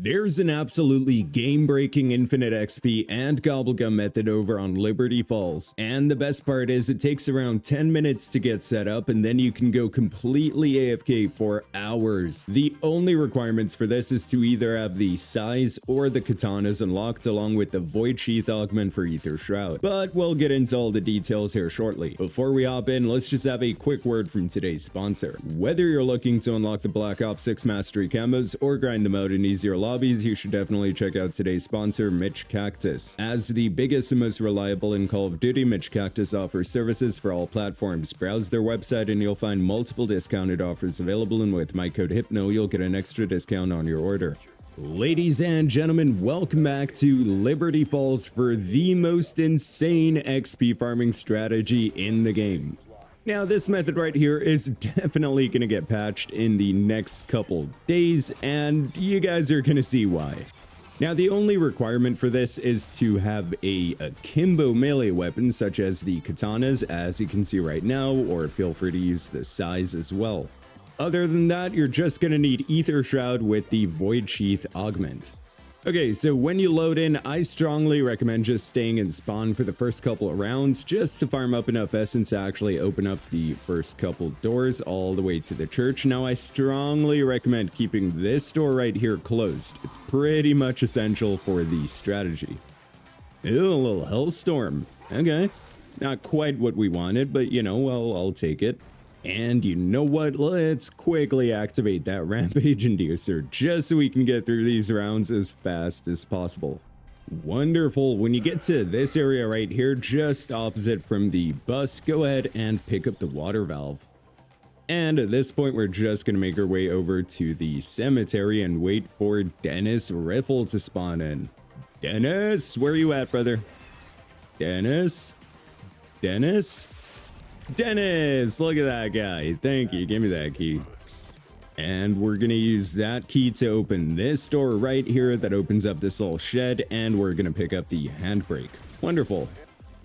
There's an absolutely game-breaking infinite XP and Gobblegum method over on Liberty Falls, and the best part is it takes around 10 minutes to get set up and then you can go completely AFK for hours. The only requirements for this is to either have the size or the katanas unlocked along with the Void Sheath augment for Ether Shroud, but we'll get into all the details here shortly. Before we hop in, let's just have a quick word from today's sponsor. Whether you're looking to unlock the Black Ops 6 Mastery camos or grind them out in easier lobbies, you should definitely check out today's sponsor, Mitch Cactus. As the biggest and most reliable in Call of Duty, Mitch Cactus offers services for all platforms. Browse their website and you'll find multiple discounted offers available, and with my code HYPNO, you'll get an extra discount on your order. Ladies and gentlemen, welcome back to Liberty Falls for the most insane XP farming strategy in the game. Now, this method right here is definitely going to get patched in the next couple days, and you guys are going to see why. Now, the only requirement for this is to have a akimbo melee weapon, such as the katanas, as you can see right now, or feel free to use the size as well. Other than that, you're just going to need Ether Shroud with the Void Sheath augment. Okay, so when you load in, I strongly recommend just staying in spawn for the first couple of rounds, just to farm up enough essence to actually open up the first couple doors all the way to the church. Now, I strongly recommend keeping this door right here closed. It's pretty much essential for the strategy. Ew, a little hellstorm. Okay, not quite what we wanted, but you know, well, I'll take it. And you know what, let's quickly activate that Rampage Inducer just so we can get through these rounds as fast as possible. Wonderful. When you get to this area right here, just opposite from the bus, go ahead and pick up the water valve. And at this point, we're just going to make our way over to the cemetery and wait for Dennis Riffle to spawn in. Dennis, where are you at, brother? Dennis? Dennis? Dennis, look at that guy. Thank you. Give me that key. And we're going to use that key to open this door right here that opens up this little shed, and we're going to pick up the handbrake. Wonderful.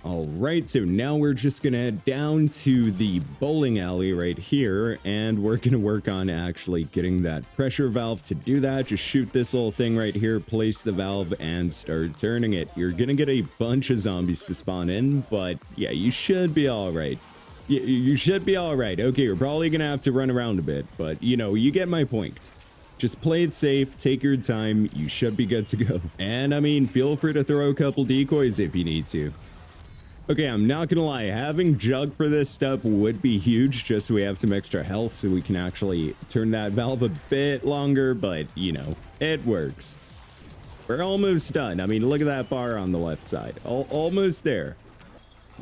All right, so now we're just going to head down to the bowling alley right here, and we're going to work on actually getting that pressure valve. To do that, just shoot this little thing right here, place the valve, and start turning it. You're going to get a bunch of zombies to spawn in, but yeah, you should be all right. You should be all right. Okay, you're probably gonna have to run around a bit, but you know, you get my point. Just play it safe, take your time, you should be good to go. And I mean, feel free to throw a couple decoys if you need to. Okay, I'm not gonna lie, having Jug for this step would be huge, just so we have some extra health so we can actually turn that valve a bit longer, but you know, it works. We're almost done. I mean, look at that bar on the left side. Almost there.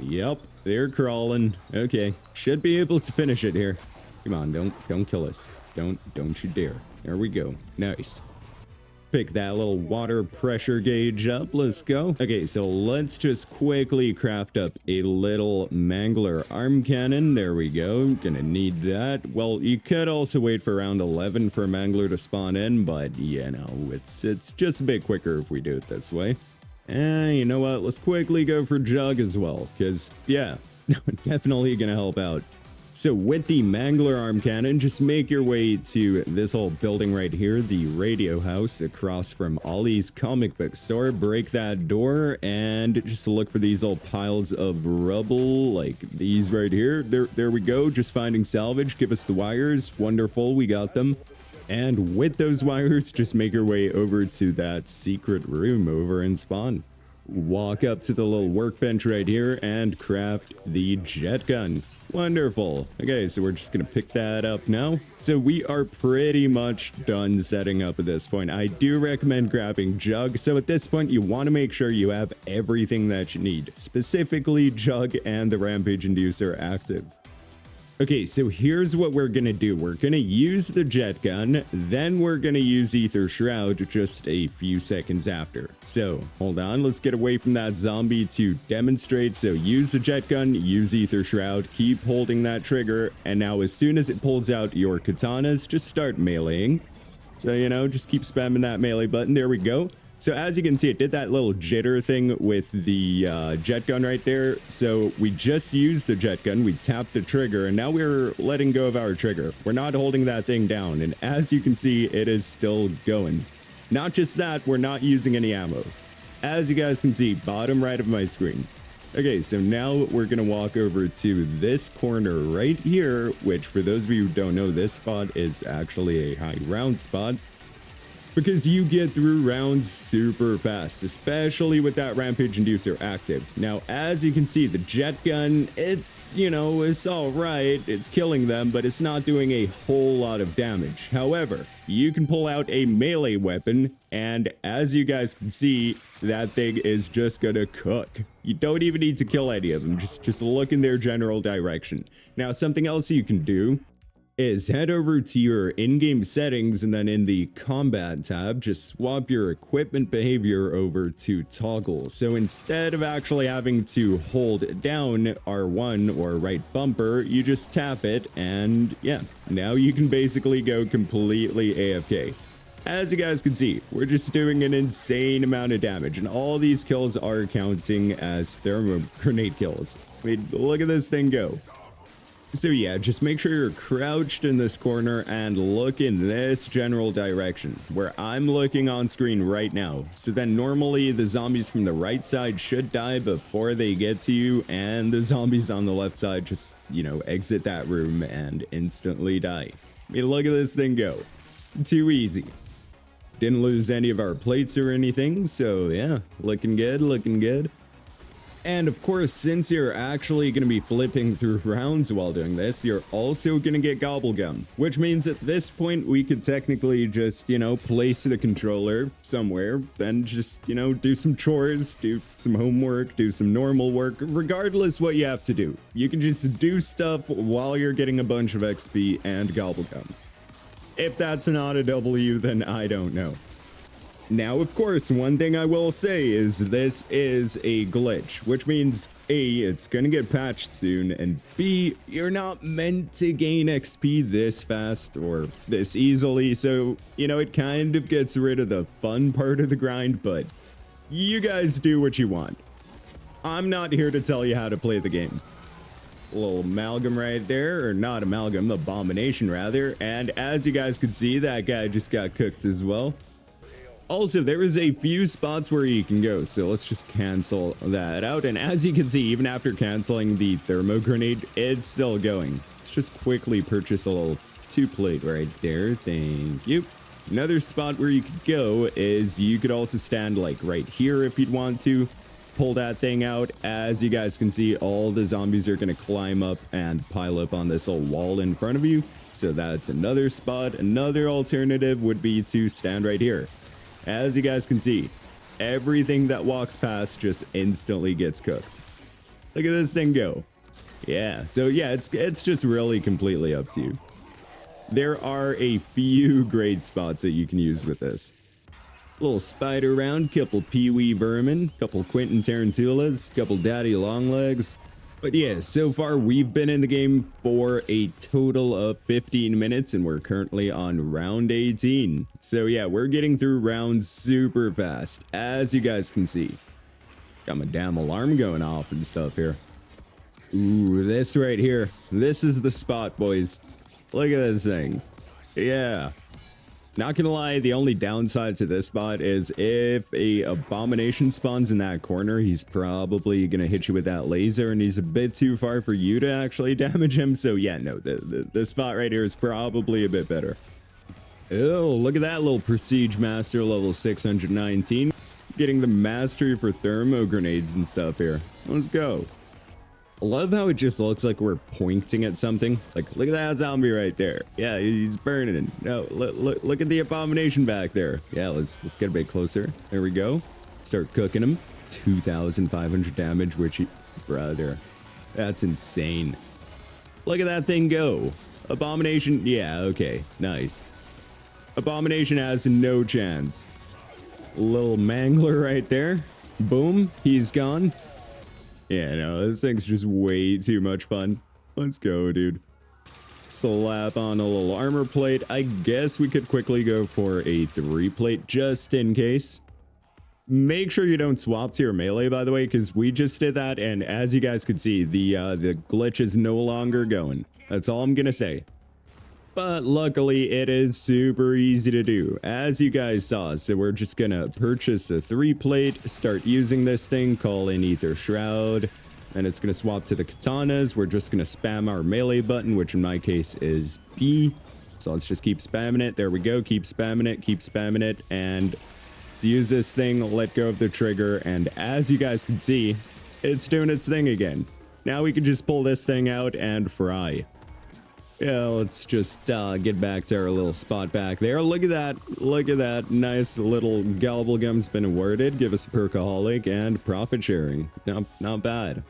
Yep. They're crawling. Okay, should be able to finish it here. Come on, don't kill us. Don't you dare. There we go. Nice. Pick that little water pressure gauge up. Let's go. Okay, so let's just quickly craft up a little mangler arm cannon. There we go. Gonna need that. Well, you could also wait for round 11 for a mangler to spawn in, but you know, it's just a bit quicker if we do it this way. And you know what, let's quickly go for Jug as well, because yeah, definitely gonna help out. So with the Mangler arm cannon, just make your way to this whole building right here, the radio house across from Ollie's comic book store. Break that door and just look for these little piles of rubble like these right here. There we go, just finding salvage. Give us the wires. Wonderful, we got them. And with those wires, just make your way over to that secret room over in spawn. Walk up to the little workbench right here and craft the jet gun. Wonderful. Okay, so we're just going to pick that up now. So we are pretty much done setting up at this point. I do recommend grabbing Jug. So at this point, you want to make sure you have everything that you need, specifically Jug and the Rampage Inducer active. Okay, so here's what we're gonna do. We're gonna use the jet gun, then we're gonna use Ether Shroud just a few seconds after. So, hold on, let's get away from that zombie to demonstrate. So use the jet gun, use Ether Shroud, keep holding that trigger, and now as soon as it pulls out your katanas, just start meleeing. So, you know, just keep spamming that melee button. There we go. So as you can see, it did that little jitter thing with the jet gun right there. So we just used the jet gun, we tapped the trigger, and now we're letting go of our trigger. We're not holding that thing down, and as you can see, it is still going. Not just that, we're not using any ammo. As you guys can see, bottom right of my screen. Okay, so now we're gonna walk over to this corner right here, which for those of you who don't know, this spot is actually a high round spot, because you get through rounds super fast, especially with that Rampage Inducer active. Now, as you can see, the jet gun, it's, you know, it's all right. It's killing them, but it's not doing a whole lot of damage. However, you can pull out a melee weapon, and as you guys can see, that thing is just gonna cook. You don't even need to kill any of them. Just look in their general direction. Now, something else you can do is head over to your in-game settings, and then in the combat tab, just swap your equipment behavior over to toggle. So instead of actually having to hold down R1 or right bumper, you just tap it, and yeah, now you can basically go completely AFK. As you guys can see, we're just doing an insane amount of damage, and all these kills are counting as thermo grenade kills. I mean, look at this thing go. So yeah, just make sure you're crouched in this corner and look in this general direction, where I'm looking on screen right now. So then normally the zombies from the right side should die before they get to you, and the zombies on the left side just, you know, exit that room and instantly die. I mean, look at this thing go. Too easy. Didn't lose any of our plates or anything, so yeah, looking good, looking good. And of course, since you're actually going to be flipping through rounds while doing this, you're also going to get Gobblegum, which means at this point we could technically just, you know, place the controller somewhere, then just, you know, do some chores, do some homework, do some normal work, regardless what you have to do. You can just do stuff while you're getting a bunch of XP and Gobblegum. If that's not a W, then I don't know. Now, of course, one thing I will say is this is a glitch, which means A, it's gonna get patched soon, and B, you're not meant to gain XP this fast or this easily, so, you know, it kind of gets rid of the fun part of the grind, but you guys do what you want. I'm not here to tell you how to play the game. A little amalgam right there, or not amalgam, abomination rather, and as you guys can see, that guy just got cooked as well. Also, there is a few spots where you can go, so let's just cancel that out. And as you can see, even after canceling the thermo grenade, it's still going. Let's just quickly purchase a little 2-plate right there. Thank you. Another spot where you could go is you could also stand like right here if you'd want to. Pull that thing out. As you guys can see, all the zombies are going to climb up and pile up on this little wall in front of you. So that's another spot. Another alternative would be to stand right here. As you guys can see, everything that walks past just instantly gets cooked. Look at this thing go. Yeah, so yeah, it's just really completely up to you. There are a few great spots that you can use with this. Little spider round, couple peewee vermin, couple Quentin Tarantulas, couple daddy longlegs. But yeah, so far we've been in the game for a total of 15 minutes and we're currently on round 18. So yeah, we're getting through rounds super fast, as you guys can see. Got my damn alarm going off and stuff here. Ooh, this right here. This is the spot, boys. Look at this thing. Yeah. Not gonna lie, the only downside to this spot is if a abomination spawns in that corner, he's probably gonna hit you with that laser and he's a bit too far for you to actually damage him. So yeah, no, the spot right here is probably a bit better. Oh, look at that little Prestige Master level 619. Getting the mastery for thermo grenades and stuff here. Let's go. I love how it just looks like we're pointing at something. Like, look at that zombie right there. Yeah, he's burning. No, look at the abomination back there. Yeah, let's get a bit closer. There we go. Start cooking him. 2,500 damage, which, brother, that's insane. Look at that thing go. Abomination, yeah, okay, nice. Abomination has no chance. Little mangler right there. Boom, he's gone. Yeah, no, this thing's just way too much fun. Let's go, dude. Slap on a little armor plate. I guess we could quickly go for a 3-plate just in case. Make sure you don't swap to your melee, by the way, because we just did that, and as you guys can see, the glitch is no longer going. That's all I'm gonna say. But luckily, it is super easy to do, as you guys saw. So we're just gonna purchase a 3-plate, start using this thing, call in Ether Shroud, and it's gonna swap to the katanas. We're just gonna spam our melee button, which in my case is B. So let's just keep spamming it. There we go. Keep spamming it, and let's use this thing, let go of the trigger, and as you guys can see, it's doing its thing again. Now we can just pull this thing out and fry. Yeah, let's just get back to our little spot back there. Look at that. Look at that. Nice little Gobblegum's been awarded. Give us a perkaholic and profit sharing. Not bad.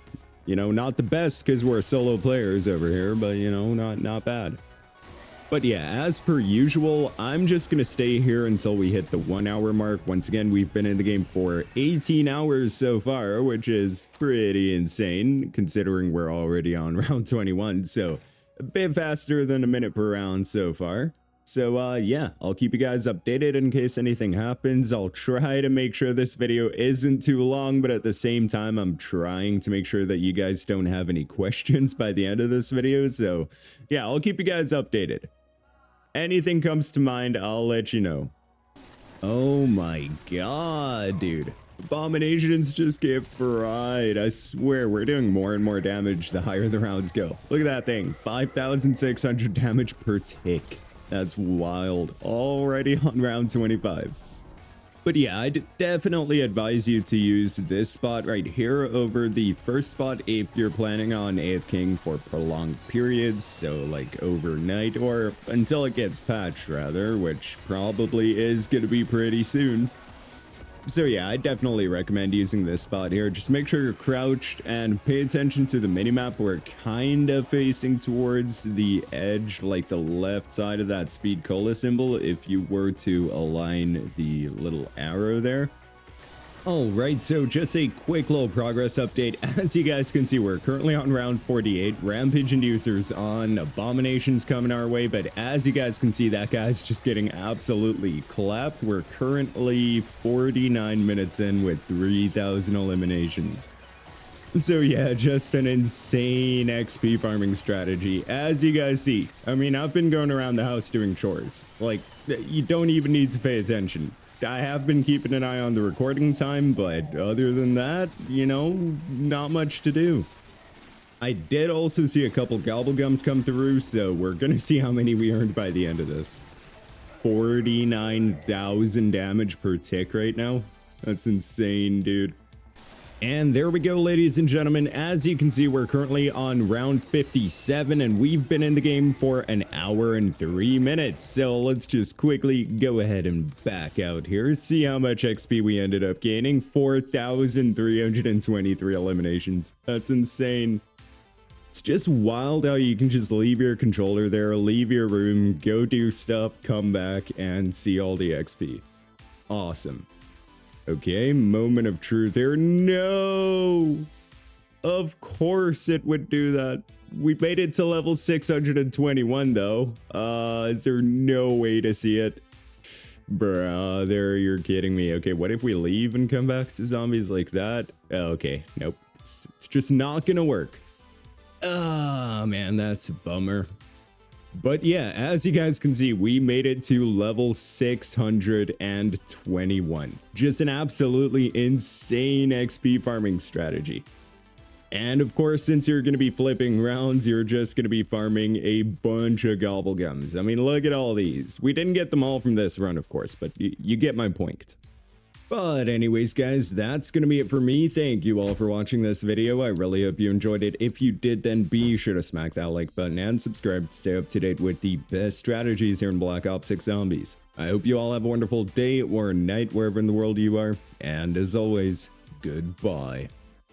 You know, not the best because we're solo players over here, but you know, not bad. But yeah, as per usual, I'm just going to stay here until we hit the 1 hour mark. Once again, we've been in the game for 18 hours so far, which is pretty insane considering we're already on round 21. So a bit faster than a minute per round so far. So yeah, I'll keep you guys updated in case anything happens. I'll try to make sure this video isn't too long, but at the same time, I'm trying to make sure that you guys don't have any questions by the end of this video. So yeah, I'll keep you guys updated. Anything comes to mind, I'll let you know. Oh my god, dude. Abominations just get fried. I swear, we're doing more and more damage the higher the rounds go. Look at that thing. 5,600 damage per tick. That's wild. Already on round 25. But yeah, I'd definitely advise you to use this spot right here over the first spot if you're planning on AFKing for prolonged periods, so like overnight or until it gets patched rather, which probably is going to be pretty soon. So yeah, I definitely recommend using this spot here. Just make sure you're crouched and pay attention to the minimap. We're kind of facing towards the edge, like the left side of that speed cola symbol, if you were to align the little arrow there. Alright, so just a quick little progress update. As you guys can see, we're currently on round 48. Rampage Inducers on, Abominations coming our way, but as you guys can see, that guy's just getting absolutely clapped. We're currently 49 minutes in with 3,000 eliminations. So yeah, just an insane XP farming strategy, as you guys see. I mean, I've been going around the house doing chores. Like, you don't even need to pay attention. I have been keeping an eye on the recording time, but other than that, you know, not much to do. I did also see a couple Gobblegums come through, so we're gonna see how many we earned by the end of this. 49,000 damage per tick right now. That's insane, dude. And there we go, ladies and gentlemen. As you can see, we're currently on round 57, and we've been in the game for an hour and 3 minutes. So let's just quickly go ahead and back out here. See how much XP we ended up gaining. 4,323 eliminations. That's insane. It's just wild how you can just leave your controller there, leave your room, go do stuff, come back, and see all the XP. Awesome. Okay, moment of truth here. No! Of course it would do that. We made it to level 621 though. Is there no way to see it? Brother, you're kidding me. Okay, what if we leave and come back to zombies like that? Okay, nope. It's just not gonna work. Ah, man, that's a bummer. But yeah, as you guys can see, we made it to level 621. Just an absolutely insane XP farming strategy. And of course, since you're going to be flipping rounds, you're just going to be farming a bunch of Gobblegums. I mean, look at all these. We didn't get them all from this run, of course, but you get my point. But anyways, guys, that's going to be it for me. Thank you all for watching this video. I really hope you enjoyed it. If you did, then be sure to smack that like button and subscribe to stay up to date with the best strategies here in Black Ops 6 Zombies. I hope you all have a wonderful day or night wherever in the world you are. And as always, goodbye.